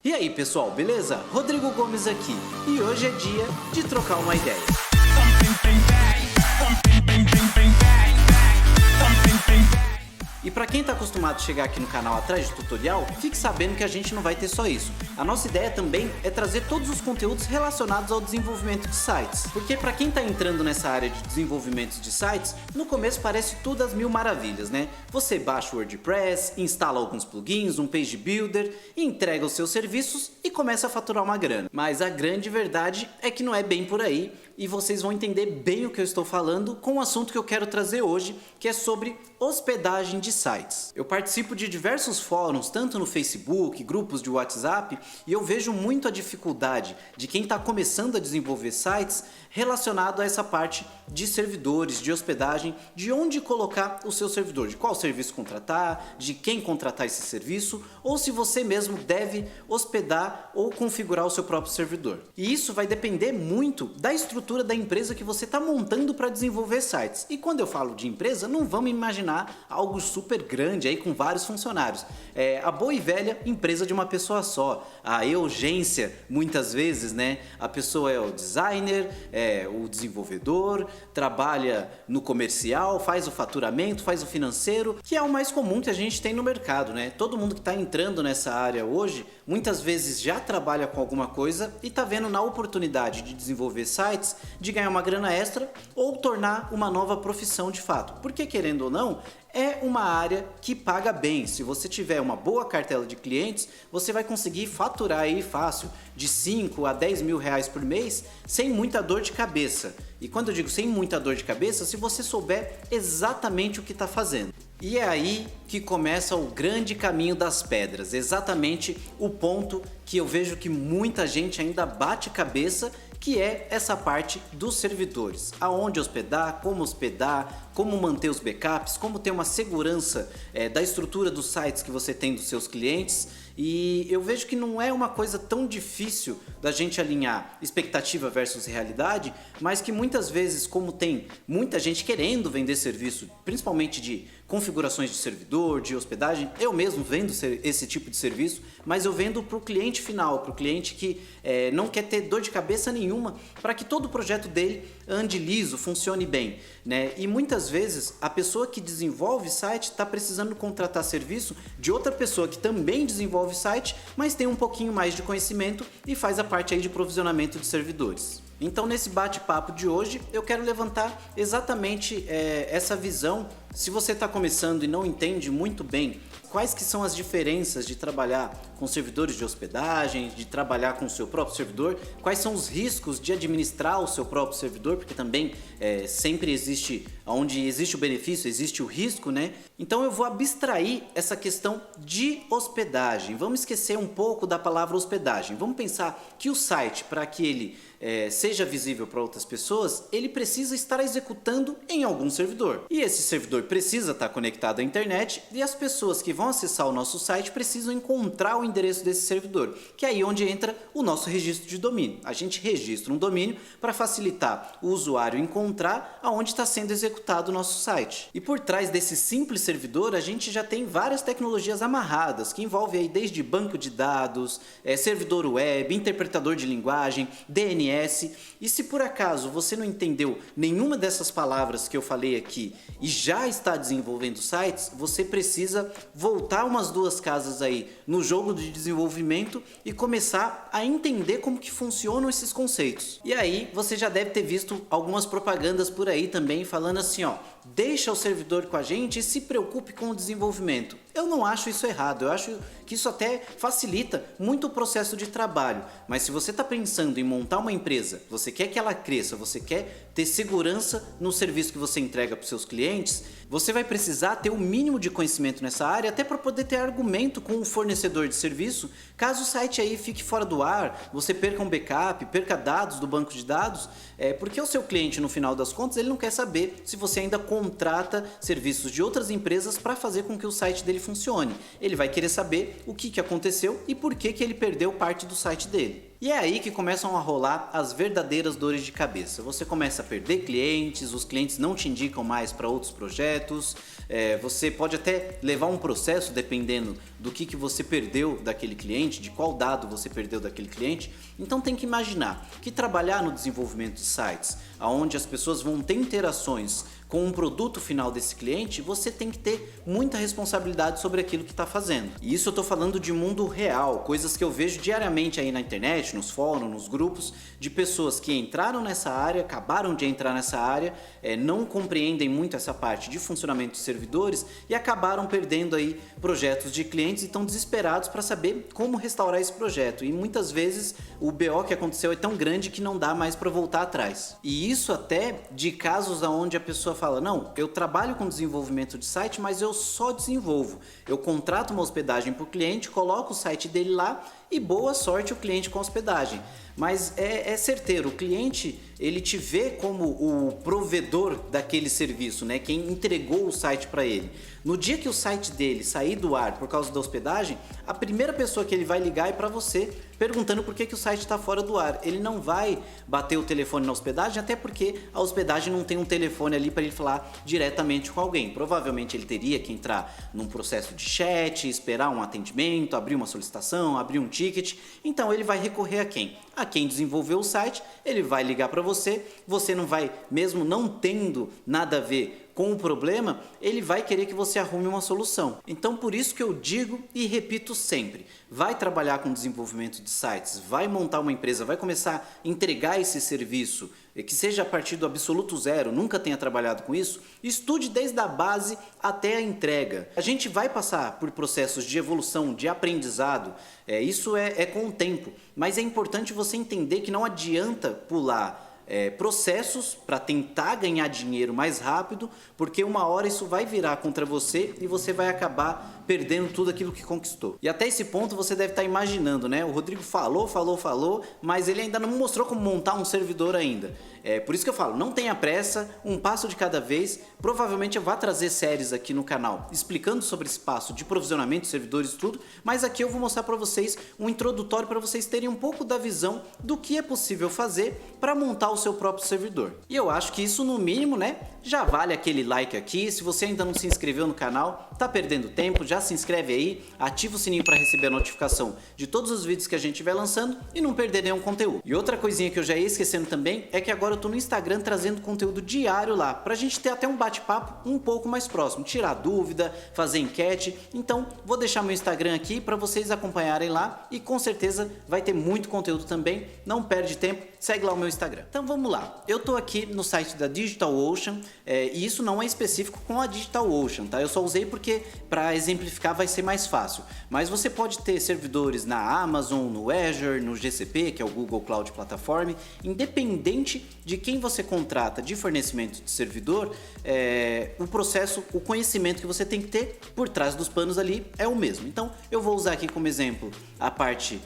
E aí pessoal, beleza? Rodrigo Gomes aqui e hoje é dia de trocar uma ideia. E para quem está acostumado a chegar aqui no canal atrás de tutorial, fique sabendo que a gente não vai ter só isso. A nossa ideia também é trazer todos os conteúdos relacionados ao desenvolvimento de sites. Porque para quem está entrando nessa área de desenvolvimento de sites, no começo parece tudo às mil maravilhas, né? Você baixa o WordPress, instala alguns plugins, um page builder, entrega os seus serviços e começa a faturar uma grana. Mas a grande verdade é que não é bem por aí e vocês vão entender bem o que eu estou falando com o assunto que eu quero trazer hoje, que é sobre hospedagem de sites. Eu participo de diversos fóruns, tanto no Facebook, grupos de WhatsApp, e eu vejo muito a dificuldade de quem está começando a desenvolver sites relacionado a essa parte de servidores, de hospedagem, de onde colocar o seu servidor, de qual serviço contratar, de quem contratar esse serviço, ou se você mesmo deve hospedar ou configurar o seu próprio servidor. E isso vai depender muito da estrutura da empresa que você está montando para desenvolver sites. E quando eu falo de empresa, não vamos imaginar algo super grande aí com vários funcionários. É a boa e velha empresa de uma pessoa só. A urgência, muitas vezes, né? A pessoa é o designer, é o desenvolvedor, trabalha no comercial, faz o faturamento, faz o financeiro, que é o mais comum que a gente tem no mercado, né? Todo mundo que está entrando nessa área hoje, muitas vezes já trabalha com alguma coisa e está vendo na oportunidade de desenvolver sites, de ganhar uma grana extra ou tornar uma nova profissão de fato. Porque querendo ou não, é uma área que paga bem. Se você tiver uma boa cartela de clientes, você vai conseguir faturar aí fácil de 5 a 10 mil reais por mês sem muita dor de cabeça. E quando eu digo sem muita dor de cabeça, se você souber exatamente o que está fazendo. E é aí que começa o grande caminho das pedras, exatamente o ponto que eu vejo que muita gente ainda bate cabeça, que é essa parte dos servidores. Aonde hospedar, como manter os backups, como ter uma segurança da estrutura dos sites que você tem dos seus clientes. E eu vejo que não é uma coisa tão difícil da gente alinhar expectativa versus realidade, mas que muitas vezes, como tem muita gente querendo vender serviço, principalmente de configurações de servidor, de hospedagem, eu mesmo vendo esse tipo de serviço, mas eu vendo para o cliente final, para o cliente que não quer ter dor de cabeça nenhuma, para que todo o projeto dele ande liso, funcione bem, né? E muitas vezes a pessoa que desenvolve site está precisando contratar serviço de outra pessoa que também desenvolve site, mas tem um pouquinho mais de conhecimento e faz a parte aí de provisionamento de servidores. Então nesse bate-papo de hoje eu quero levantar exatamente essa visão. Se você está começando e não entende muito bem quais que são as diferenças de trabalhar com servidores de hospedagem, de trabalhar com o seu próprio servidor, quais são os riscos de administrar o seu próprio servidor, porque também sempre existe, onde existe o benefício, existe o risco, né? Então eu vou abstrair essa questão de hospedagem, vamos esquecer um pouco da palavra hospedagem, vamos pensar que o site, para que ele seja visível para outras pessoas, ele precisa estar executando em algum servidor. E esse servidor precisa estar conectado à internet e as pessoas que vão acessar o nosso site precisam encontrar o endereço desse servidor, que é aí onde entra o nosso registro de domínio. A gente registra um domínio para facilitar o usuário encontrar aonde está sendo executado o nosso site. E por trás desse simples servidor, a gente já tem várias tecnologias amarradas, que envolvem aí desde banco de dados, servidor web, interpretador de linguagem, DNS. E se por acaso você não entendeu nenhuma dessas palavras que eu falei aqui e já está desenvolvendo sites, você precisa voltar umas duas casas aí no jogo de desenvolvimento e começar a entender como que funcionam esses conceitos. E aí você já deve ter visto algumas propagandas por aí também falando assim, ó, deixa o servidor com a gente e se preocupe com o desenvolvimento. Eu não acho isso errado, eu acho que isso até facilita muito o processo de trabalho, mas se você está pensando em montar uma empresa, você quer que ela cresça, você quer ter segurança no serviço que você entrega para os seus clientes, você vai precisar ter o mínimo de conhecimento nessa área até para poder ter argumento com o fornecedor de serviço, caso o site aí fique fora do ar, você perca um backup, perca dados do banco de dados, porque o seu cliente no final das contas ele não quer saber se você ainda contrata serviços de outras empresas para fazer com que o site dele funcione. Ele vai querer saber o que aconteceu e por que ele perdeu parte do site dele. E é aí que começam a rolar as verdadeiras dores de cabeça. Você começa a perder clientes, os clientes não te indicam mais para outros projetos, Você pode até levar um processo dependendo do que você perdeu daquele cliente, de qual dado você perdeu daquele cliente. Então tem que imaginar que trabalhar no desenvolvimento de sites, onde as pessoas vão ter interações com um produto final desse cliente, você tem que ter muita responsabilidade sobre aquilo que está fazendo. E isso eu estou falando de mundo real, coisas que eu vejo diariamente aí na internet, nos fóruns, nos grupos, de pessoas que entraram nessa área, acabaram de entrar nessa área, não compreendem muito essa parte de funcionamento de servidores e acabaram perdendo aí projetos de clientes e estão desesperados para saber como restaurar esse projeto. E muitas vezes o BO que aconteceu é tão grande que não dá mais para voltar atrás. E isso até de casos onde a pessoa fala, não, eu trabalho com desenvolvimento de site, mas eu só desenvolvo. Eu contrato uma hospedagem para o cliente, coloco o site dele lá e boa sorte o cliente com a hospedagem. Mas é certeiro, o cliente ele te vê como o provedor daquele serviço, né? Quem entregou o site para ele. No dia que o site dele sair do ar por causa da hospedagem, a primeira pessoa que ele vai ligar é para você, perguntando por que o site está fora do ar. Ele não vai bater o telefone na hospedagem, até porque a hospedagem não tem um telefone ali para ele falar diretamente com alguém. Provavelmente ele teria que entrar num processo de chat, esperar um atendimento, abrir uma solicitação, abrir um ticket. Então ele vai recorrer a quem? A quem desenvolveu o site, ele vai ligar para você, você não vai, mesmo não tendo nada a ver com o problema, ele vai querer que você arrume uma solução. Então por isso que eu digo e repito sempre, vai trabalhar com desenvolvimento de sites, vai montar uma empresa, vai começar a entregar esse serviço, que seja a partir do absoluto zero, nunca tenha trabalhado com isso, estude desde a base até a entrega. A gente vai passar por processos de evolução, de aprendizado, isso é com o tempo, mas é importante você entender que não adianta pular processos para tentar ganhar dinheiro mais rápido, porque uma hora isso vai virar contra você e você vai acabar perdendo tudo aquilo que conquistou. E até esse ponto você deve estar imaginando, né? O Rodrigo falou, mas ele ainda não mostrou como montar um servidor ainda. Por isso que eu falo, não tenha pressa, um passo de cada vez. Provavelmente eu vou trazer séries aqui no canal explicando sobre esse passo de provisionamento de servidores e tudo, mas aqui eu vou mostrar para vocês um introdutório para vocês terem um pouco da visão do que é possível fazer para montar o seu próprio servidor. E eu acho que isso no mínimo, né, já vale aquele like aqui. Se você ainda não se inscreveu no canal, tá perdendo tempo, já se inscreve aí, ativa o sininho para receber a notificação de todos os vídeos que a gente estiver lançando e não perder nenhum conteúdo. E outra coisinha que eu já ia esquecendo também é que agora eu tô no Instagram trazendo conteúdo diário lá, pra gente ter até um bate-papo um pouco mais próximo, tirar dúvida, fazer enquete. Então vou deixar meu Instagram aqui para vocês acompanharem lá e com certeza vai ter muito conteúdo também, não perde tempo, segue lá o meu Instagram. Então vamos lá, eu tô aqui no site da DigitalOcean e isso não é específico com a DigitalOcean, tá? Eu só usei porque para exemplificar vai ser mais fácil, mas você pode ter servidores na Amazon, no Azure, no GCP, que é o Google Cloud Platform, independente de quem você contrata de fornecimento de servidor, o processo, o conhecimento que você tem que ter por trás dos panos ali é o mesmo. Então eu vou usar aqui como exemplo a parte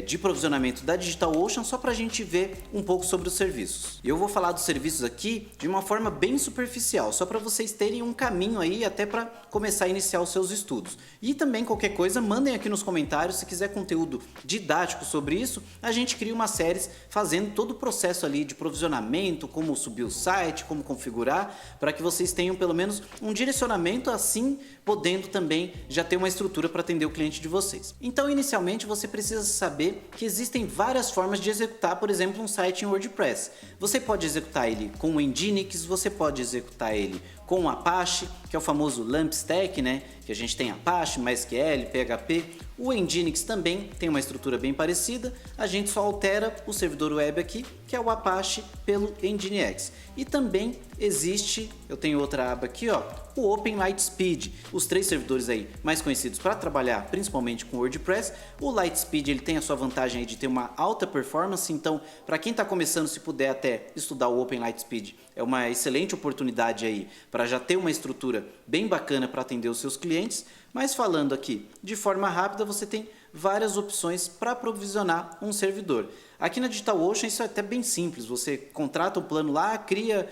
de provisionamento da DigitalOcean só para a gente ver um pouco sobre os serviços. Eu vou falar dos serviços aqui de uma forma bem superficial, só para vocês terem um caminho aí até para começar a iniciar os seus estudos. E também qualquer coisa, mandem aqui nos comentários, se quiser conteúdo didático sobre isso, a gente cria uma série fazendo todo o processo ali de provisionamento, como subir o site, como configurar, para que vocês tenham pelo menos um direcionamento, assim podendo também já ter uma estrutura para atender o cliente de vocês. Então inicialmente você precisa saber que existem várias formas de executar, por exemplo, um site em WordPress. Você pode executar ele com o Nginx, você pode executar ele com o Apache, que é o famoso LAMP stack, né? Que a gente tem Apache, MySQL, PHP. O Nginx também tem uma estrutura bem parecida, a gente só altera o servidor web aqui, que é o Apache, pelo Nginx. E também existe, eu tenho outra aba aqui, ó, o Open Lightspeed, os três servidores aí mais conhecidos para trabalhar principalmente com WordPress. O Lightspeed ele tem a sua vantagem aí de ter uma alta performance, então para quem está começando, se puder até estudar o Open Lightspeed, é uma excelente oportunidade aí para já ter uma estrutura bem bacana para atender os seus clientes. Mas falando aqui de forma rápida, você tem várias opções para provisionar um servidor. Aqui na DigitalOcean isso é até bem simples, você contrata um plano lá, cria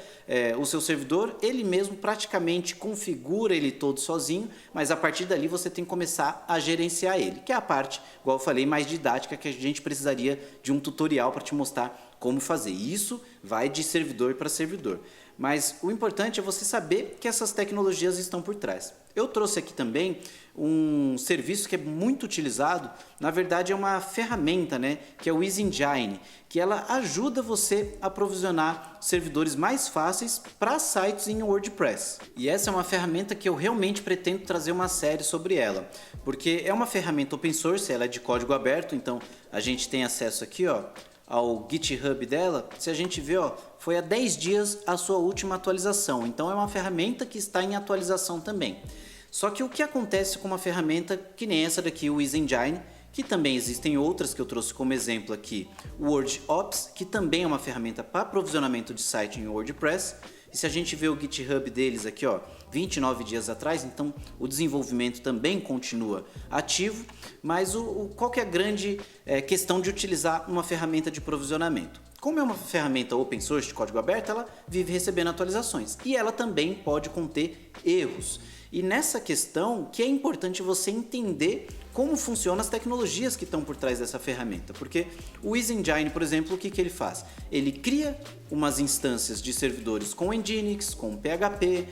o seu servidor, ele mesmo praticamente configura ele todo sozinho, mas a partir dali você tem que começar a gerenciar ele, que é a parte, igual eu falei, mais didática, que a gente precisaria de um tutorial para te mostrar como fazer. Isso vai de servidor para servidor. Mas o importante é você saber que essas tecnologias estão por trás. Eu trouxe aqui também um serviço que é muito utilizado, na verdade é uma ferramenta, né, que é o EasyEngine, que ela ajuda você a provisionar servidores mais fáceis para sites em WordPress. E essa é uma ferramenta que eu realmente pretendo trazer uma série sobre ela, porque é uma ferramenta open source, ela é de código aberto, então a gente tem acesso aqui, ó, ao GitHub dela. Se a gente vê, ó, foi há 10 dias a sua última atualização, então é uma ferramenta que está em atualização também. Só que o que acontece com uma ferramenta que nem essa daqui, o EasyEngine, que também existem outras que eu trouxe como exemplo aqui, o WordOps, que também é uma ferramenta para provisionamento de site em WordPress. E se a gente vê o GitHub deles aqui, ó, 29 dias atrás, então o desenvolvimento também continua ativo, mas qual que é a grande questão de utilizar uma ferramenta de provisionamento? Como é uma ferramenta open source de código aberto, ela vive recebendo atualizações e ela também pode conter erros. E nessa questão que é importante você entender como funcionam as tecnologias que estão por trás dessa ferramenta. Porque o EasyEngine, por exemplo, o que ele faz? Ele cria umas instâncias de servidores com Nginx, com PHP,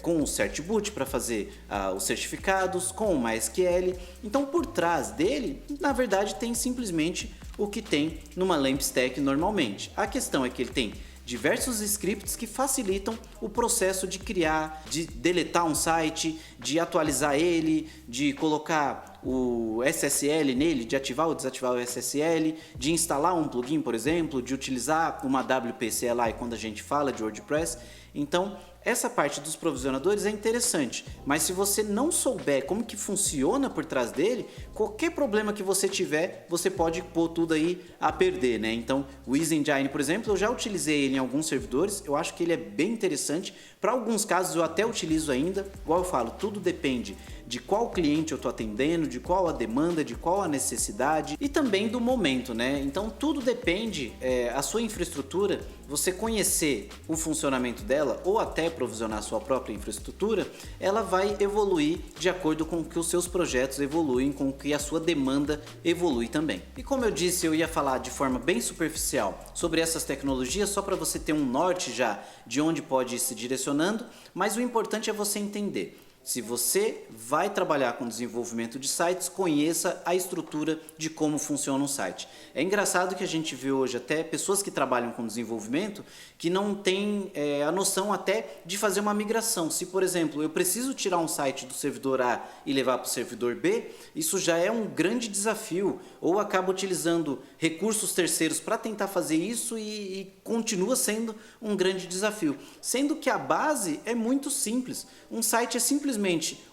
com o Certboot para fazer os certificados, com o MySQL. Então, por trás dele, na verdade, tem simplesmente o que tem numa LAMP stack normalmente. A questão é que ele tem diversos scripts que facilitam o processo de criar, de deletar um site, de atualizar ele, de colocar o SSL nele, de ativar ou desativar o SSL, de instalar um plugin, por exemplo, de utilizar uma WP CLI quando a gente fala de WordPress. Então, essa parte dos provisionadores é interessante, mas se você não souber como que funciona por trás dele, qualquer problema que você tiver, você pode pôr tudo aí a perder, né? Então, o EasyEngine, por exemplo, eu já utilizei ele em alguns servidores, eu acho que ele é bem interessante. Para alguns casos eu até utilizo ainda, igual eu falo, tudo depende de qual cliente eu estou atendendo, de qual a demanda, de qual a necessidade e também do momento, né? Então tudo depende, a sua infraestrutura, você conhecer o funcionamento dela ou até provisionar a sua própria infraestrutura, ela vai evoluir de acordo com que os seus projetos evoluem, com que a sua demanda evolui também. E como eu disse, eu ia falar de forma bem superficial sobre essas tecnologias, só para você ter um norte já de onde pode ir se direcionando, mas o importante é você entender. Se você vai trabalhar com desenvolvimento de sites, conheça a estrutura de como funciona um site. É engraçado que a gente vê hoje até pessoas que trabalham com desenvolvimento que não têm a noção até de fazer uma migração. Se, por exemplo, eu preciso tirar um site do servidor A e levar para o servidor B, isso já é um grande desafio. Ou acaba utilizando recursos terceiros para tentar fazer isso e continua sendo um grande desafio. Sendo que a base é muito simples. Um site é simplesmente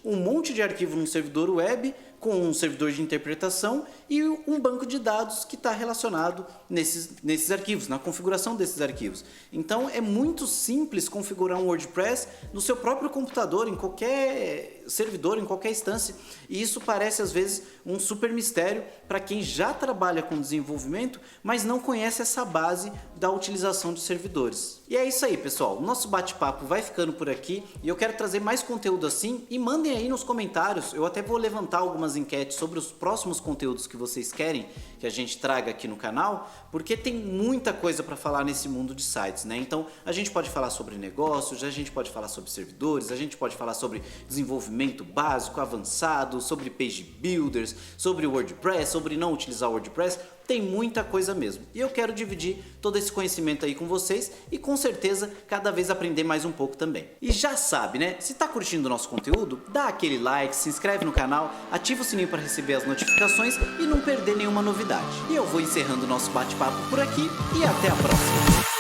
um monte de arquivo num servidor web com um servidor de interpretação e um banco de dados que está relacionado nesses arquivos, na configuração desses arquivos. Então é muito simples configurar um WordPress no seu próprio computador, em qualquer servidor, em qualquer instância. E isso parece às vezes um super mistério para quem já trabalha com desenvolvimento, mas não conhece essa base da utilização de servidores. E é isso aí, pessoal. O nosso bate-papo vai ficando por aqui e eu quero trazer mais conteúdo assim, e mandem aí nos comentários. Eu até vou levantar algumas enquetes sobre os próximos conteúdos que vocês querem que a gente traga aqui no canal, porque tem muita coisa para falar nesse mundo de sites, né? Então a gente pode falar sobre negócios, a gente pode falar sobre servidores, a gente pode falar sobre desenvolvimento básico, avançado, sobre page builders, sobre WordPress, sobre não utilizar o WordPress. Tem muita coisa mesmo. E eu quero dividir todo esse conhecimento aí com vocês e com certeza cada vez aprender mais um pouco também. E já sabe, né? Se tá curtindo o nosso conteúdo, dá aquele like, se inscreve no canal, ativa o sininho para receber as notificações e não perder nenhuma novidade. E eu vou encerrando o nosso bate-papo por aqui e até a próxima.